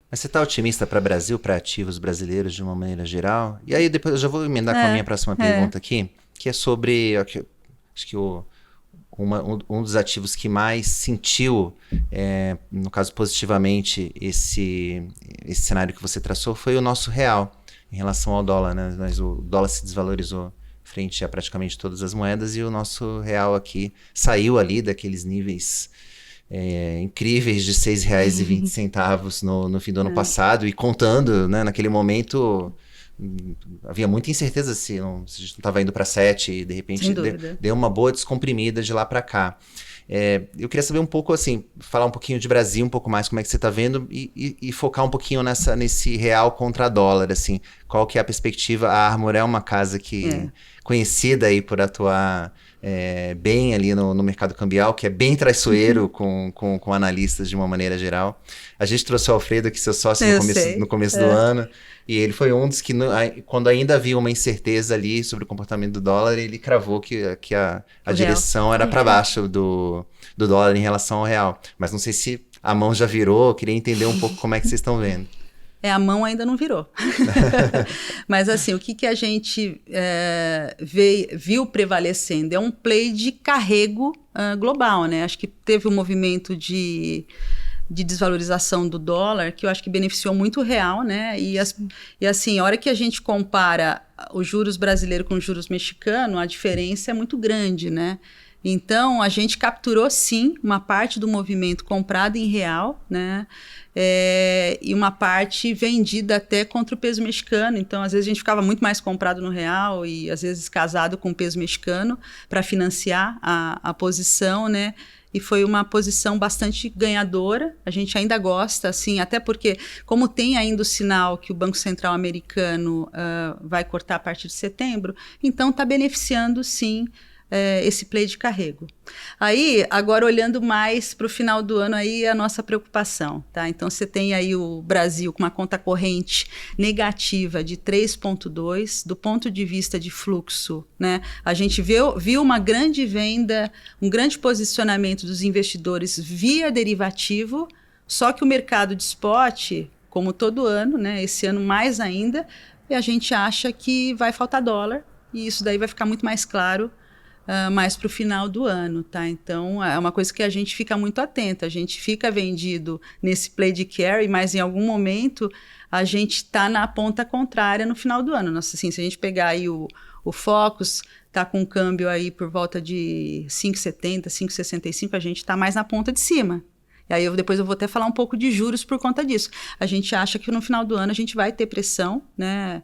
Mas você está otimista para o Brasil, para ativos brasileiros de uma maneira geral? E aí depois eu já vou emendar com a minha próxima pergunta aqui, que é sobre, acho que um dos ativos que mais sentiu, no caso positivamente, esse cenário que você traçou foi o nosso real em relação ao dólar, né? Mas o dólar se desvalorizou frente a praticamente todas as moedas e o nosso real aqui saiu ali daqueles níveis incríveis de R$ 6,20 no fim do ano passado e contando, né, naquele momento havia muita incerteza se a gente não estava indo para 7 e de repente deu uma boa descomprimida de lá para cá. Eu queria saber um pouco, assim, falar um pouquinho de Brasil, um pouco mais como é que você está vendo e focar um pouquinho nesse real contra dólar, assim, qual que é a perspectiva? A Armor é uma casa que conhecida aí por atuar bem ali no mercado cambial, que é bem traiçoeiro com analistas de uma maneira geral. A gente trouxe o Alfredo, que é seu sócio no começo do ano, e ele foi um dos que, quando ainda havia uma incerteza ali sobre o comportamento do dólar, ele cravou que a direção era para baixo do dólar em relação ao real. Mas não sei se a mão já virou, eu queria entender um pouco como é que vocês estão vendo. A mão ainda não virou. Mas assim, o que a gente viu prevalecendo é um play de carrego global, né? Acho que teve um movimento de desvalorização do dólar que eu acho que beneficiou muito o real, né? E assim, a hora que a gente compara os juros brasileiros com os juros mexicanos, a diferença é muito grande, né? Então, a gente capturou, sim, uma parte do movimento comprado em real, né? E uma parte vendida até contra o peso mexicano. Então, às vezes, a gente ficava muito mais comprado no real e, às vezes, casado com o peso mexicano para financiar a posição, né? E foi uma posição bastante ganhadora. A gente ainda gosta, assim, até porque, como tem ainda o sinal que o Banco Central americano vai cortar a partir de setembro, então está beneficiando, sim, esse play de carrego. Aí, agora olhando mais para o final do ano, aí a nossa preocupação, tá? Então, você tem aí o Brasil com uma conta corrente negativa de 3,2, do ponto de vista de fluxo, né? A gente viu uma grande venda, um grande posicionamento dos investidores via derivativo, só que o mercado de spot, como todo ano, né? Esse ano mais ainda, e a gente acha que vai faltar dólar, e isso daí vai ficar muito mais claro mais para o final do ano, tá? Então, é uma coisa que a gente fica muito atento. A gente fica vendido nesse play de carry, mas em algum momento a gente está na ponta contrária no final do ano. Nossa, assim, se a gente pegar aí o Focus, está com um câmbio aí por volta de 5,70, 5,65, a gente está mais na ponta de cima. E aí depois eu vou até falar um pouco de juros por conta disso. A gente acha que no final do ano a gente vai ter pressão, né?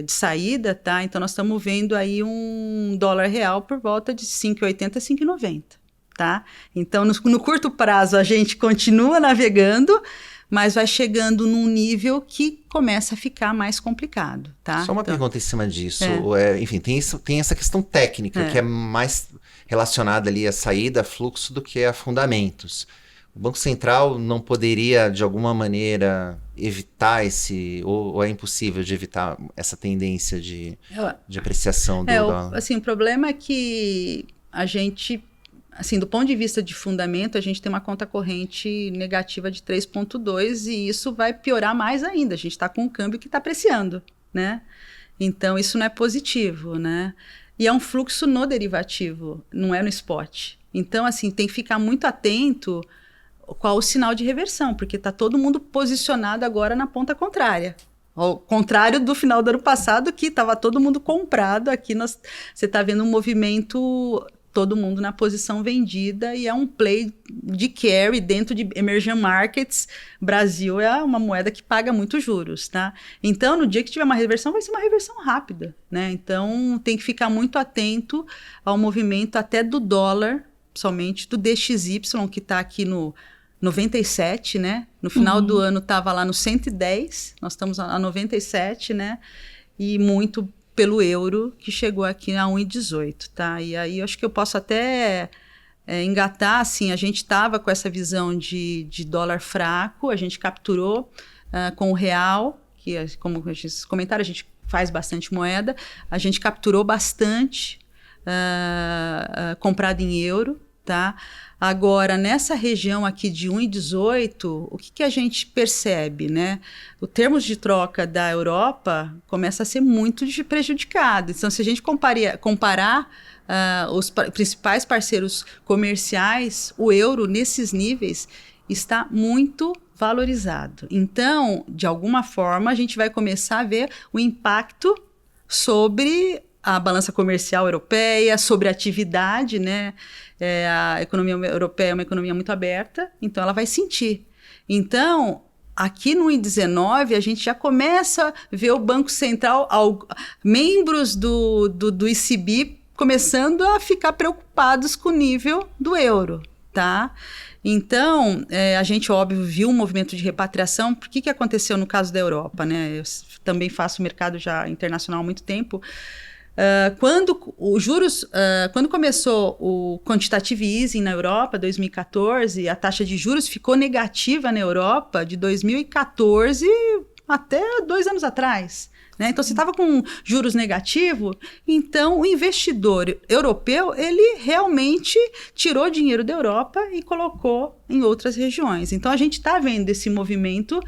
De saída, tá? Então, nós estamos vendo aí um dólar real por volta de 5,80, 5,90, tá? Então, no curto prazo, a gente continua navegando, mas vai chegando num nível que começa a ficar mais complicado, tá? Só uma pergunta em cima disso. Enfim, tem essa questão técnica, que é mais relacionada ali a saída, fluxo, do que a fundamentos. O Banco Central não poderia, de alguma maneira, evitar ou é impossível de evitar essa tendência de apreciação do dólar? Assim, o problema é que a gente, assim, do ponto de vista de fundamento, a gente tem uma conta corrente negativa de 3,2 e isso vai piorar mais ainda. A gente está com um câmbio que está apreciando, né? Então, isso não é positivo, né? E é um fluxo no derivativo, não é no spot. Então, assim, tem que ficar muito atento qual o sinal de reversão, porque está todo mundo posicionado agora na ponta contrária. Ao contrário do final do ano passado, que estava todo mundo comprado, aqui você está vendo um movimento, todo mundo na posição vendida, e é um play de carry dentro de emerging markets. Brasil é uma moeda que paga muitos juros, tá? Então, no dia que tiver uma reversão, vai ser uma reversão rápida, né? Então, tem que ficar muito atento ao movimento até do dólar, somente do DXY, que está aqui no 97, né? No final do ano estava lá no 110, nós estamos a 97, né? E muito pelo euro, que chegou aqui a 1,18, tá? E aí eu acho que eu posso até engatar, assim, a gente estava com essa visão de dólar fraco, a gente capturou com o real, que como vocês comentaram, a gente faz bastante moeda, a gente capturou bastante comprado em euro, tá? Agora, nessa região aqui de 1,18, o que a gente percebe, né? O termos de troca da Europa começa a ser muito prejudicado. Então, se a gente comparar os principais parceiros comerciais, o euro, nesses níveis, está muito valorizado. Então, de alguma forma, a gente vai começar a ver o impacto sobre a balança comercial europeia, sobre a atividade, né? A economia europeia é uma economia muito aberta, então ela vai sentir. Então, aqui no 1,19, a gente já começa a ver o Banco Central, membros do ECB, começando a ficar preocupados com o nível do euro, tá? Então, a gente, óbvio, viu um movimento de repatriação. Por que aconteceu no caso da Europa, né? Eu também faço mercado já internacional há muito tempo. Quando começou o quantitative easing na Europa, 2014, a taxa de juros ficou negativa na Europa de 2014 até 2 anos atrás. Né? Então, se estava com juros negativos, então o investidor europeu, ele realmente tirou dinheiro da Europa e colocou em outras regiões. Então, a gente está vendo esse movimento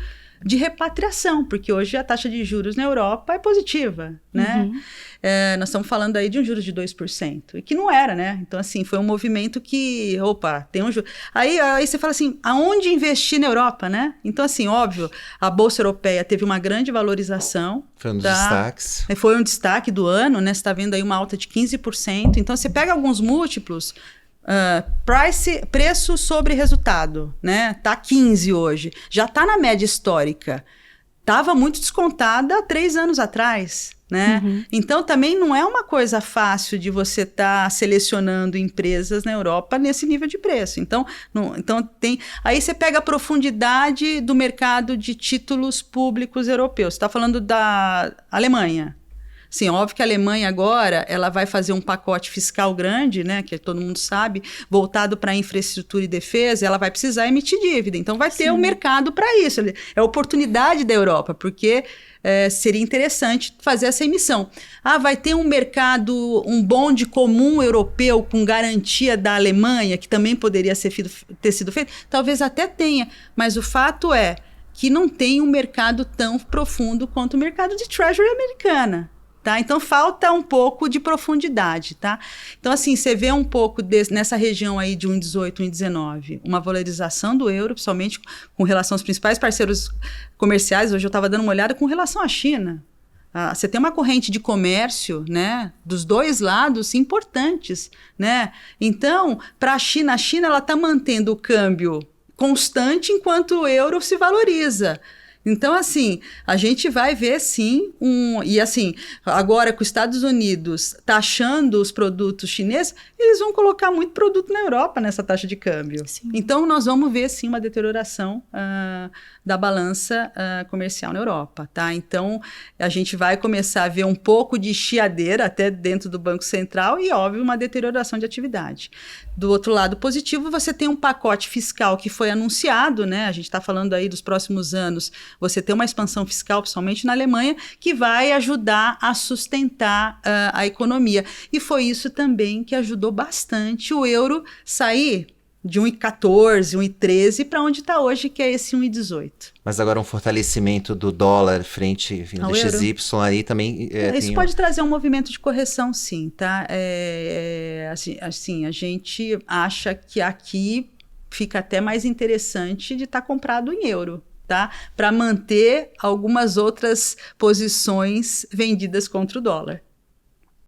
de repatriação, porque hoje a taxa de juros na Europa é positiva, né? Nós estamos falando aí de um juros de 2%, e que não era, né? Então, assim, foi um movimento que, tem um juros. Aí você fala assim, aonde investir na Europa, né? Então, assim, óbvio, a Bolsa Europeia teve uma grande valorização. Foi um dos destaques. Foi um destaque do ano, né? Você está vendo aí uma alta de 15%. Então, você pega alguns múltiplos, preço sobre resultado, né? Tá 15 hoje, já tá na média histórica, tava muito descontada há 3 anos atrás, né? Então também não é uma coisa fácil de você estar selecionando empresas na Europa nesse nível de preço. Então tem, aí você pega a profundidade do mercado de títulos públicos europeus. Você está falando da Alemanha. Sim, óbvio que a Alemanha agora ela vai fazer um pacote fiscal grande, né, que todo mundo sabe, voltado para infraestrutura e defesa, ela vai precisar emitir dívida. Então vai ter um mercado para isso. É a oportunidade da Europa, porque seria interessante fazer essa emissão. Vai ter um mercado, um bonde comum europeu com garantia da Alemanha, que também poderia ter sido feito? Talvez até tenha, mas o fato é que não tem um mercado tão profundo quanto o mercado de Treasury americana. Tá? Então, falta um pouco de profundidade, tá? Então, assim, você vê um pouco nessa região aí de 1,18, 1,19, uma valorização do euro, principalmente com relação aos principais parceiros comerciais. Hoje eu estava dando uma olhada com relação à China. Você tem uma corrente de comércio, né, dos dois lados importantes, né? Então, para a China ela está mantendo o câmbio constante enquanto o euro se valoriza. Então, assim, a gente vai ver, sim, e assim, agora com os Estados Unidos taxando os produtos chineses, eles vão colocar muito produto na Europa nessa taxa de câmbio. Sim. Então, nós vamos ver, sim, uma deterioração da balança comercial na Europa, tá? Então, a gente vai começar a ver um pouco de chiadeira até dentro do Banco Central e, óbvio, uma deterioração de atividade. Do outro lado positivo, você tem um pacote fiscal que foi anunciado, né? A gente está falando aí dos próximos anos, você tem uma expansão fiscal, principalmente na Alemanha, que vai ajudar a sustentar a economia. E foi isso também que ajudou bastante o euro sair de 1,14, 1,13 para onde está hoje, que é esse 1,18. Mas agora um fortalecimento do dólar frente ao XY aí também... Isso pode trazer um movimento de correção, sim, tá? Assim, a gente acha que aqui fica até mais interessante de estar comprado em euro, tá? Para manter algumas outras posições vendidas contra o dólar.